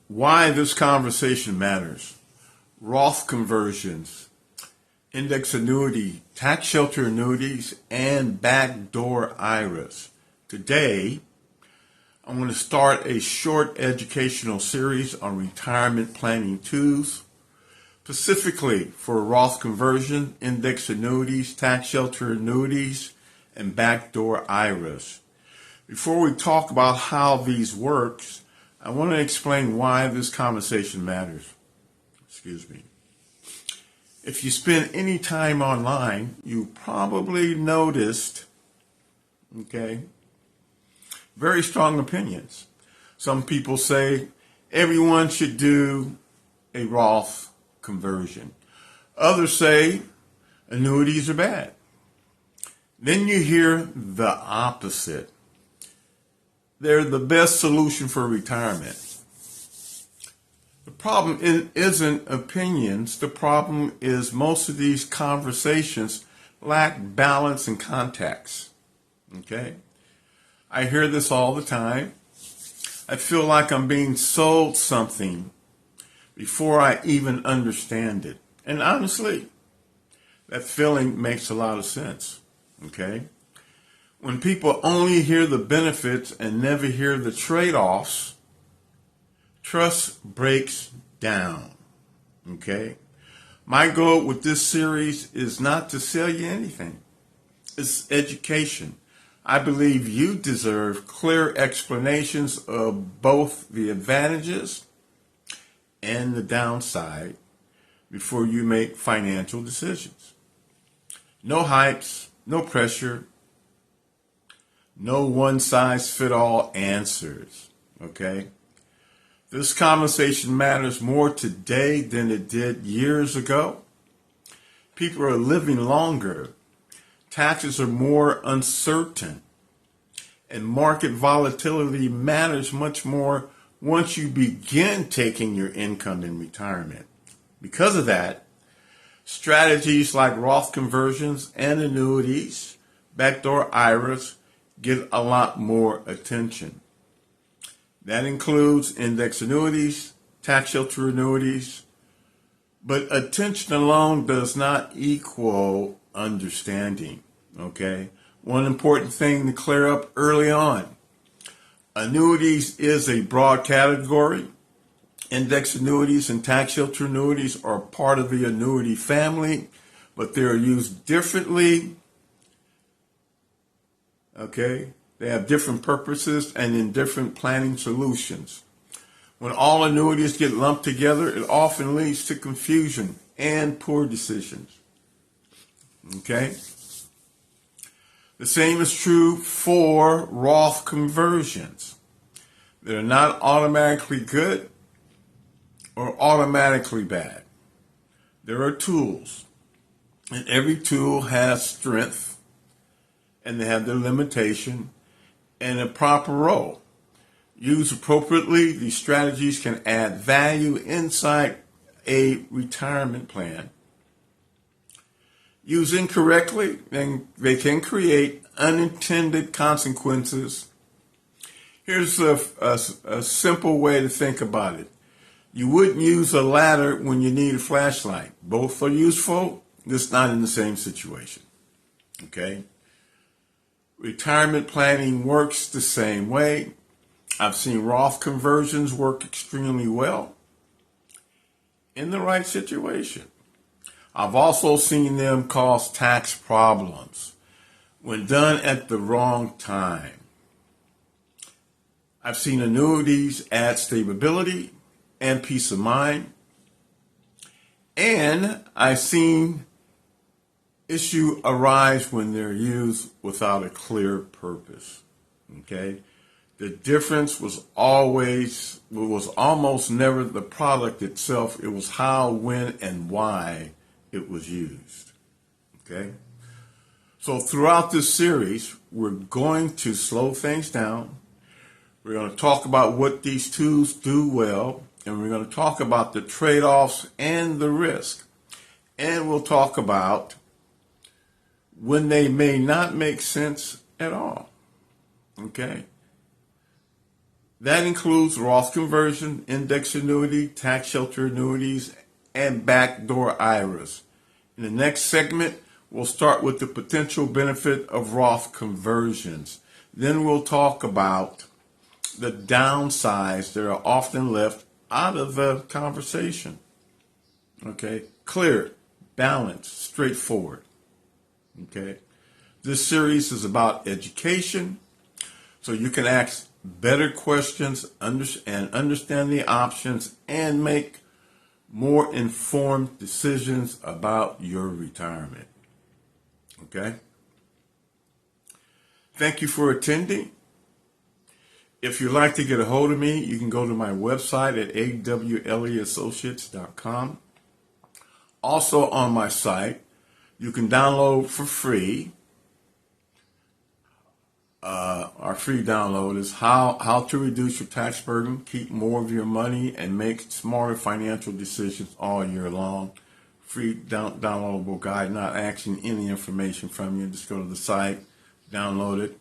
why this conversation matters. Roth conversions, index annuity, tax shelter annuities, and backdoor IRAs. Today, I'm going to start a short educational series on retirement planning tools, specifically for Roth conversion, index annuities, tax shelter annuities, and backdoor IRAs. Before we talk about how these works, I want to explain why this conversation matters. Excuse me. If you spend any time online, you probably noticed, very strong opinions. Some people say everyone should do a Roth conversion. Others say annuities are bad. Then you hear the opposite. They're the best solution for retirement. The problem isn't opinions. The problem is most of these conversations lack balance and context. I hear this all the time. I feel like I'm being sold something before I even understand it. And honestly, that feeling makes a lot of sense. When people only hear the benefits and never hear the trade-offs, trust breaks down. My goal with this series is not to sell you anything. It's education. I believe you deserve clear explanations of both the advantages and the downside before you make financial decisions. No hypes, no pressure, no one-size-fit-all answers. This conversation matters more today than it did years ago. People are living longer. Taxes are more uncertain. And market volatility matters much more once you begin taking your income in retirement. Because of that, strategies like Roth conversions and annuities, backdoor IRAs, get a lot more attention. That includes index annuities, tax shelter annuities, but attention alone does not equal understanding. One important thing to clear up early on. Annuities is a broad category. Index annuities and tax shelter annuities are part of the annuity family, but they are used differently. They have different purposes and in different planning solutions. When all annuities get lumped together, it often leads to confusion and poor decisions. The same is true for Roth conversions. They're not automatically good or automatically bad. There are tools, and every tool has strength, and they have their limitation and a proper role. Used appropriately, these strategies can add value inside a retirement plan. Used incorrectly, then they can create unintended consequences. Here's a simple way to think about it. You wouldn't use a ladder when you need a flashlight. Both are useful, just not in the same situation. Retirement planning works the same way. I've seen Roth conversions work extremely well in the right situation. I've also seen them cause tax problems when done at the wrong time. I've seen annuities add stability and peace of mind. And I've seen issue arise when they're used without a clear purpose. The difference was almost never the product itself. It was how, when, and why it was used. So throughout this series, we're going to slow things down. We're going to talk about what these tools do well, and we're going to talk about the trade-offs and the risk. And we'll talk about when they may not make sense at all. That includes Roth conversion, index annuity, tax shelter annuities, and backdoor IRAs. In the next segment, we'll start with the potential benefit of Roth conversions. Then we'll talk about the downsides that are often left out of the conversation. Okay, clear, balanced, straightforward. Okay, this series is about education, so you can ask better questions and understand the options and make more informed decisions about your retirement. Okay? Thank you for attending. If you'd like to get a hold of me, you can go to my website at awleassociates.com. Also on my site, you can download for free. Our free download is how to reduce your tax burden, keep more of your money, and make smarter financial decisions all year long. Free downloadable guide, not asking any information from you. Just go to the site, download it.